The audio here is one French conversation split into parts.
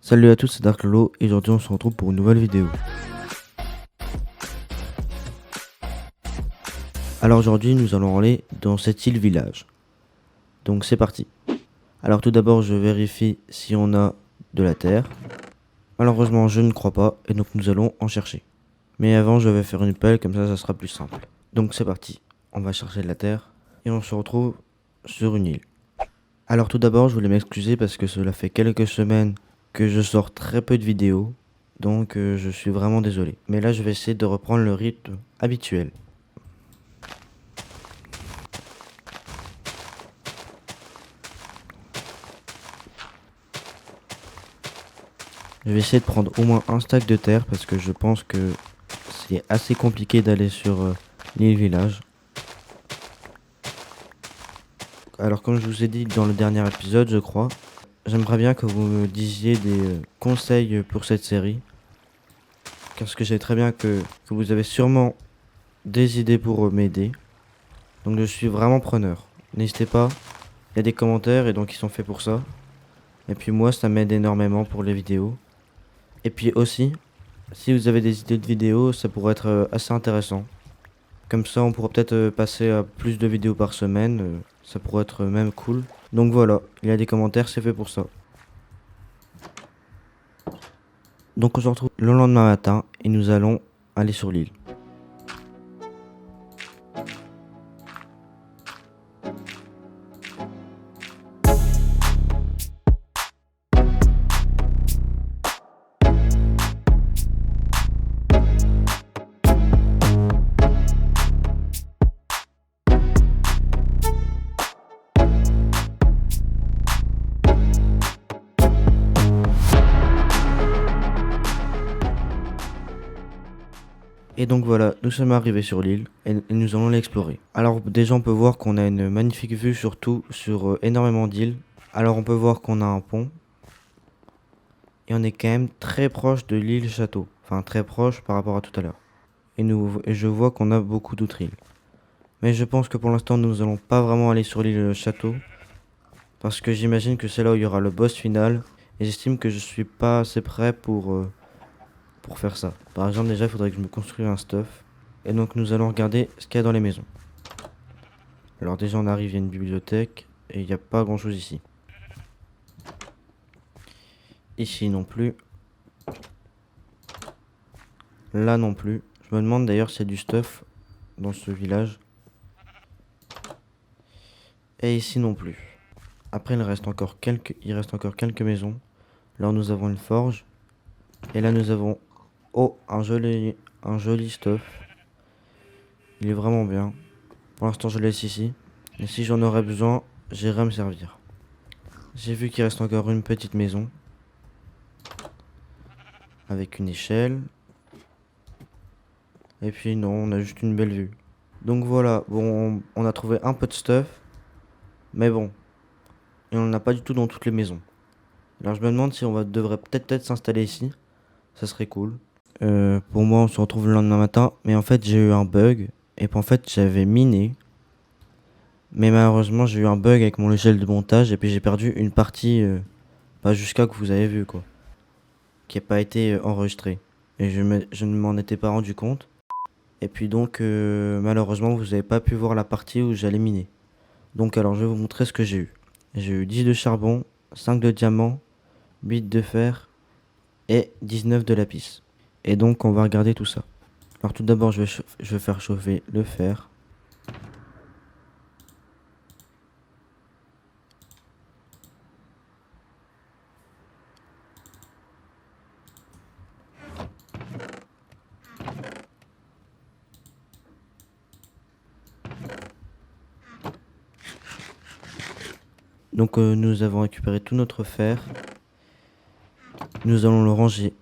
Salut à tous, c'est Dark Lolo et aujourd'hui on se retrouve pour une nouvelle vidéo. Alors aujourd'hui nous allons aller dans cette île village. Donc c'est parti. Alors tout d'abord je vérifie si on a de la terre. Malheureusement je ne crois pas et donc nous allons en chercher. Mais avant je vais faire une pelle, comme ça sera plus simple. Donc c'est parti, on va chercher de la terre et on se retrouve sur une île. Alors tout d'abord je voulais m'excuser parce que cela fait quelques semaines que je sors très peu de vidéos. Donc je suis vraiment désolé. Mais là je vais essayer de reprendre le rythme habituel. Je vais essayer de prendre au moins un stack de terre parce que je pense que c'est assez compliqué d'aller sur l'île village. Alors comme je vous ai dit dans le dernier épisode je crois, j'aimerais bien que vous me disiez des conseils pour cette série. Parce que je sais très bien que vous avez sûrement des idées pour m'aider. Donc je suis vraiment preneur. N'hésitez pas, il y a des commentaires et donc ils sont faits pour ça. Et puis moi ça m'aide énormément pour les vidéos. Et puis aussi, si vous avez des idées de vidéos, ça pourrait être assez intéressant. Comme ça, on pourra peut-être passer à plus de vidéos par semaine. Ça pourrait être même cool. Donc voilà, il y a des commentaires, c'est fait pour ça. Donc on se retrouve le lendemain matin et nous allons aller sur l'île. Et donc voilà, nous sommes arrivés sur l'île et nous allons l'explorer. Alors déjà on peut voir qu'on a une magnifique vue surtout sur énormément d'îles. Alors on peut voir qu'on a un pont. Et on est quand même très proche de l'île Château. Enfin très proche par rapport à tout à l'heure. Et je vois qu'on a beaucoup d'autres îles. Mais je pense que pour l'instant nous allons pas vraiment aller sur l'île Château. Parce que j'imagine que c'est là où il y aura le boss final. Et j'estime que je suis pas assez prêt pour faire ça. Par exemple déjà il faudrait que je me construise un stuff. Et donc nous allons regarder ce qu'il y a dans les maisons. Alors déjà on arrive, il y a une bibliothèque. Et il n'y a pas grand chose ici. Ici non plus. Là non plus. Je me demande d'ailleurs s'il y a du stuff dans ce village. Et ici non plus. Après il reste encore quelques maisons. Là nous avons une forge. Et là nous avons un joli stuff. Il est vraiment bien. Pour l'instant je le laisse ici. Et si j'en aurais besoin, j'irai me servir. J'ai vu qu'il reste encore une petite maison. Avec une échelle. Et puis non, on a juste une belle vue. Donc voilà, bon, on a trouvé un peu de stuff. Mais bon, et on n'en a pas du tout dans toutes les maisons. Alors je me demande si devrait peut-être s'installer ici. Ça serait cool. Pour moi, on se retrouve le lendemain matin. Mais en fait, j'ai eu un bug. Et puis en fait, j'avais miné. Mais malheureusement, j'ai eu un bug avec mon logiciel de montage. Et puis j'ai perdu une partie, jusqu'à que vous avez vu quoi. Qui n'a pas été enregistrée. Et je ne m'en étais pas rendu compte. Et puis donc, malheureusement, vous n'avez pas pu voir la partie où j'allais miner. Donc alors, je vais vous montrer ce que j'ai eu. J'ai eu 10 de charbon, 5 de diamant, 8 de fer et 19 de lapis. Et donc on va regarder tout ça. Alors tout d'abord je vais faire chauffer le fer. Donc nous avons récupéré tout notre fer. Nous allons le ranger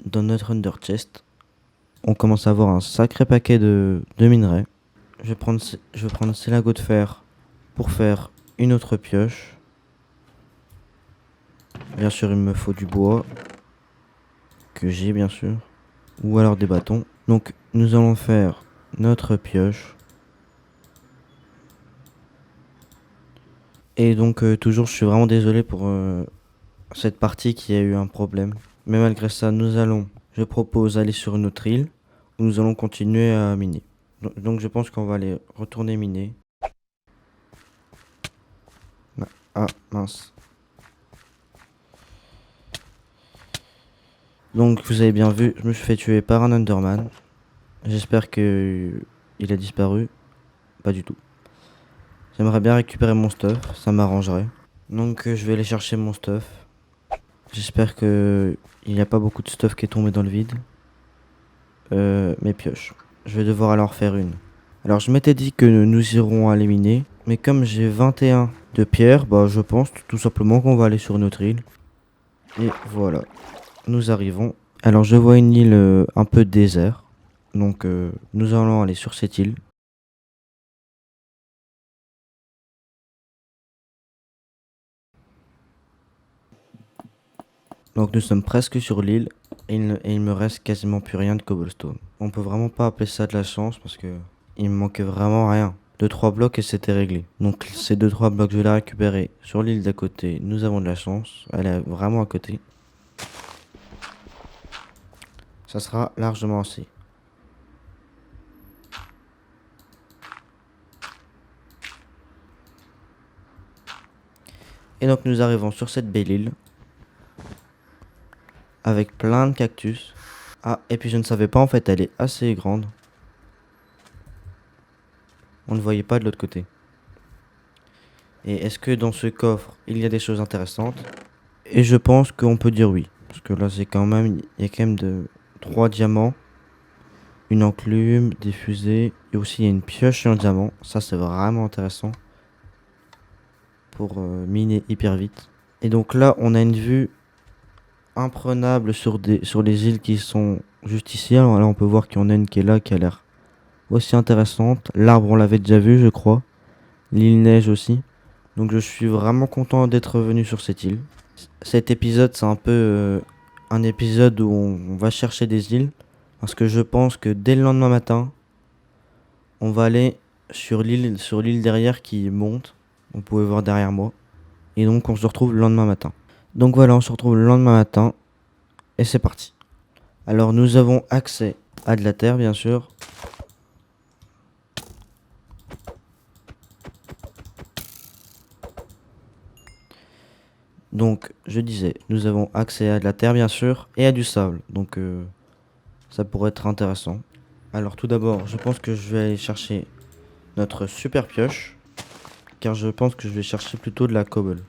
dans notre under chest. On commence à avoir un sacré paquet de minerais. Je vais prendre ces lingots de fer pour faire une autre pioche. Bien sûr il me faut du bois. Que j'ai bien sûr. Ou alors des bâtons. Donc nous allons faire notre pioche. Et donc toujours je suis vraiment désolé cette partie qui a eu un problème. Mais malgré ça, je propose d'aller sur une autre île où nous allons continuer à miner. Donc je pense qu'on va aller retourner miner. Ah mince. Donc vous avez bien vu, je me suis fait tuer par un Enderman. J'espère que il a disparu. Pas du tout. J'aimerais bien récupérer mon stuff, ça m'arrangerait. Donc je vais aller chercher mon stuff. J'espère que il n'y a pas beaucoup de stuff qui est tombé dans le vide. Mes pioches. Je vais devoir alors faire une. Alors je m'étais dit que nous irons aller miner, mais comme j'ai 21 de pierre, bah je pense tout simplement qu'on va aller sur notre île. Et voilà, nous arrivons. Alors je vois une île un peu désert, donc nous allons aller sur cette île. Donc nous sommes presque sur l'île et il me reste quasiment plus rien de cobblestone. On peut vraiment pas appeler ça de la chance parce que il me manquait vraiment rien. Deux trois blocs et c'était réglé. Donc ces deux trois blocs je vais les récupérer sur l'île d'à côté. Nous avons de la chance, elle est vraiment à côté. Ça sera largement assez. Et donc nous arrivons sur cette belle île avec plein de cactus. Ah, et puis je ne savais pas en fait, elle est assez grande. On ne voyait pas de l'autre côté. Et est-ce que dans ce coffre, il y a des choses intéressantes? Et je pense qu'on peut dire oui. Parce que là, il y a quand même de 3 diamants, une enclume, des fusées, et aussi il y a une pioche et un diamant. Ça, c'est vraiment intéressant pour miner hyper vite. Et donc là, on a une vue imprenable sur les îles qui sont juste ici. Alors là, on peut voir qu'il y en a une qui est là, qui a l'air aussi intéressante. L'arbre, on l'avait déjà vu, je crois. L'île neige aussi. Donc je suis vraiment content d'être venu sur cette île. Cet épisode, c'est un peu un épisode où on va chercher des îles. Parce que je pense que dès le lendemain matin, on va aller sur l'île derrière qui monte. Vous pouvez voir derrière moi. Et donc on se retrouve le lendemain matin. Donc voilà, on se retrouve le lendemain matin. Et c'est parti. Alors nous avons accès à de la terre, bien sûr. Donc je disais, nous avons accès à de la terre, bien sûr. Et à du sable. Donc ça pourrait être intéressant. Alors tout d'abord, je pense que je vais aller chercher notre super pioche, car je pense que je vais chercher plutôt de la cobble.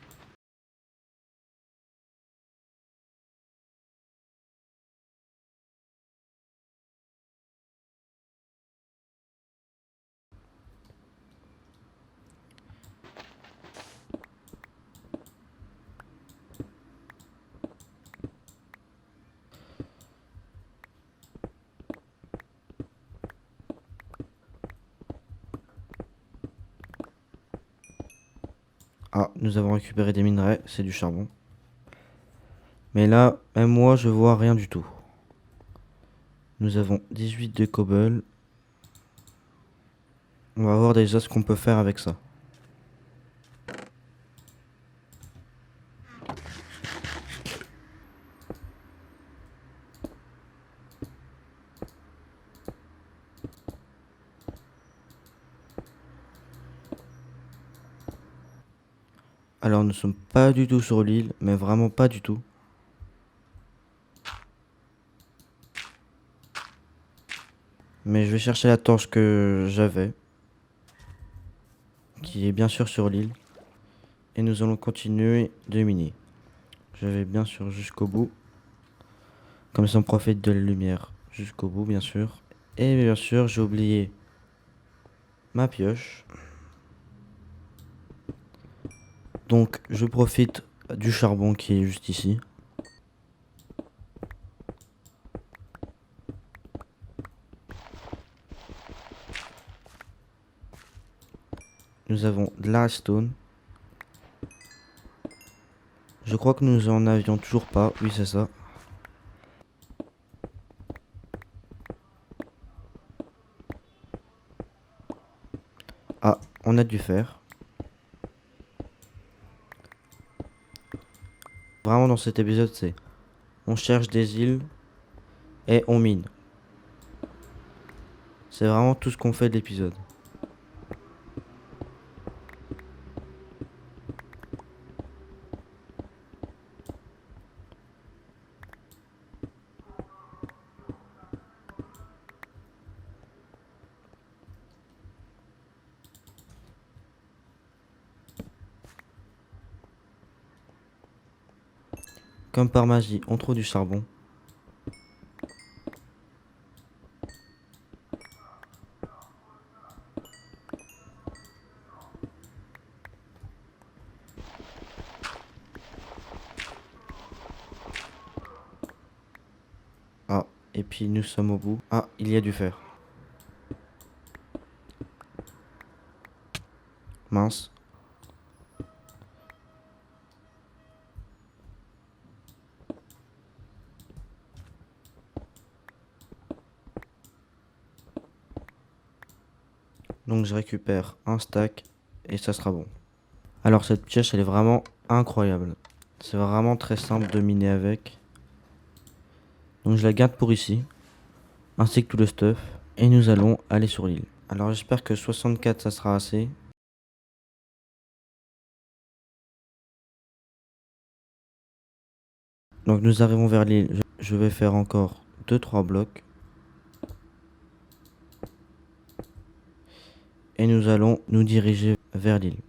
Ah, nous avons récupéré des minerais, c'est du charbon. Mais là, même moi, je vois rien du tout. Nous avons 18 de cobble. On va voir déjà ce qu'on peut faire avec ça. Alors, nous ne sommes pas du tout sur l'île, mais vraiment pas du tout. Mais je vais chercher la torche que j'avais, qui est bien sûr sur l'île. Et nous allons continuer de miner. Je vais bien sûr jusqu'au bout. Comme ça, on profite de la lumière jusqu'au bout, bien sûr. Et bien sûr, j'ai oublié ma pioche. Donc, je profite du charbon qui est juste ici. Nous avons de la stone. Je crois que nous en avions toujours pas. Oui, c'est ça. Ah, on a du fer. Vraiment dans cet épisode, c'est on cherche des îles et on mine. C'est vraiment tout ce qu'on fait de l'épisode. Comme par magie, on trouve du charbon. Ah, et puis nous sommes au bout. Ah, il y a du fer. Mince. Donc je récupère un stack et ça sera bon. Alors cette pioche, elle est vraiment incroyable. C'est vraiment très simple de miner avec. Donc je la garde pour ici, ainsi que tout le stuff. Et nous allons aller sur l'île. Alors j'espère que 64 ça sera assez. Donc nous arrivons vers l'île. Je vais faire encore 2-3 blocs. Et nous allons nous diriger vers l'île.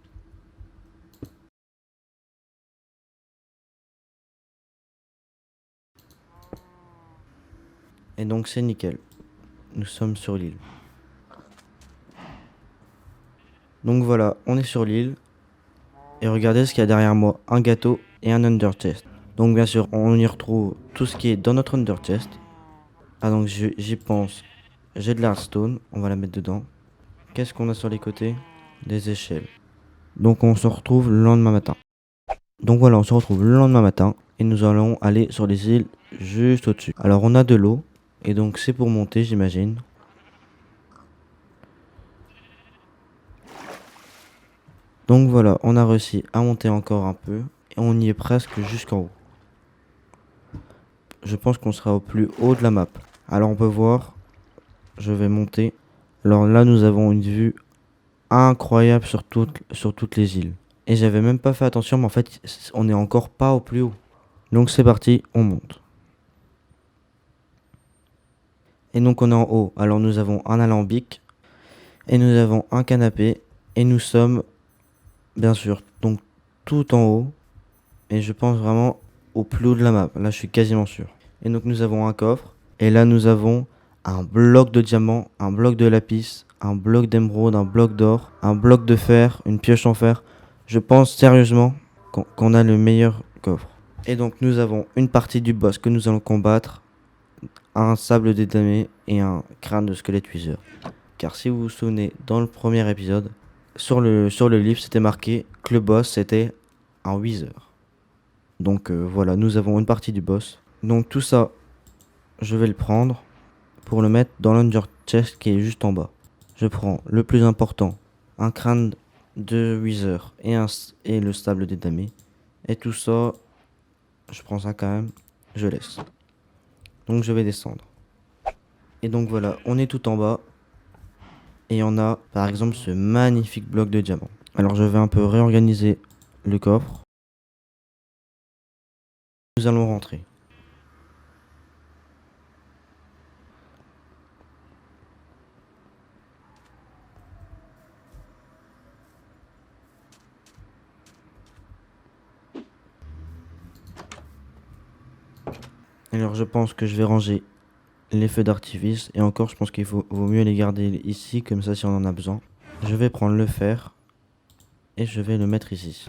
Et donc c'est nickel. Nous sommes sur l'île. Donc voilà, on est sur l'île. Et regardez ce qu'il y a derrière moi. Un gâteau et un under chest. Donc bien sûr, on y retrouve tout ce qui est dans notre under chest. Ah donc j'y pense. J'ai de l'hardstone, on va la mettre dedans. Qu'est-ce qu'on a sur les côtés? Des échelles. Donc on se retrouve le lendemain matin. Donc voilà, on se retrouve le lendemain matin. Et nous allons aller sur les îles juste au-dessus. Alors on a de l'eau. Et donc c'est pour monter, j'imagine. Donc voilà, on a réussi à monter encore un peu. Et on y est presque jusqu'en haut. Je pense qu'on sera au plus haut de la map. Alors on peut voir, je vais monter. Alors là nous avons une vue incroyable sur toutes les îles. Et j'avais même pas fait attention, mais en fait on n'est encore pas au plus haut. Donc c'est parti, on monte. Et donc on est en haut. Alors nous avons un alambic. Et nous avons un canapé. Et nous sommes, bien sûr, donc tout en haut. Et je pense vraiment au plus haut de la map. Là je suis quasiment sûr. Et donc nous avons un coffre. Et là nous avons un bloc de diamant, un bloc de lapis, un bloc d'émeraude, un bloc d'or, un bloc de fer, une pioche en fer. Je pense sérieusement qu'on a le meilleur coffre. Et donc nous avons une partie du boss que nous allons combattre, un sable détamé et un crâne de squelette Wither. Car si vous vous souvenez, dans le premier épisode, sur le livre c'était marqué que le boss c'était un Wither. Donc voilà, nous avons une partie du boss. Donc tout ça, je vais le prendre pour le mettre dans l'under chest qui est juste en bas. Je prends le plus important, un crâne de Wither et le sable détamé. Et tout ça, je prends ça quand même, je laisse. Donc je vais descendre. Et donc voilà, on est tout en bas. Et on a par exemple ce magnifique bloc de diamant. Alors je vais un peu réorganiser le coffre. Nous allons rentrer. Alors je pense que je vais ranger les feux d'artifice. Et encore je pense qu'il vaut mieux les garder ici, comme ça si on en a besoin. Je vais prendre le fer. Et je vais le mettre ici.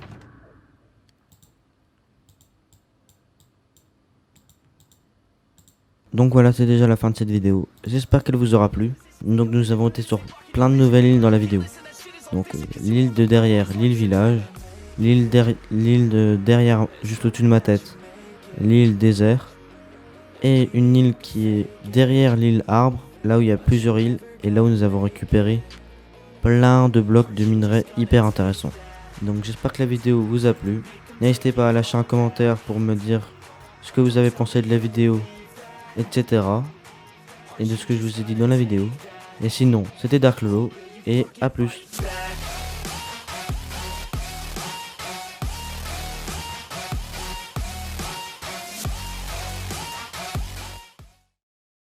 Donc voilà, c'est déjà la fin de cette vidéo. J'espère qu'elle vous aura plu. Donc nous avons été sur plein de nouvelles îles dans la vidéo. Donc l'île de derrière, l'île village. L'île de derrière, juste au-dessus de ma tête, l'île désert. Et une île qui est derrière l'île arbre, là où il y a plusieurs îles. Et là où nous avons récupéré plein de blocs de minerais hyper intéressants. Donc j'espère que la vidéo vous a plu. N'hésitez pas à lâcher un commentaire pour me dire ce que vous avez pensé de la vidéo, etc. Et de ce que je vous ai dit dans la vidéo. Et sinon, c'était Dark Lolo, et à plus.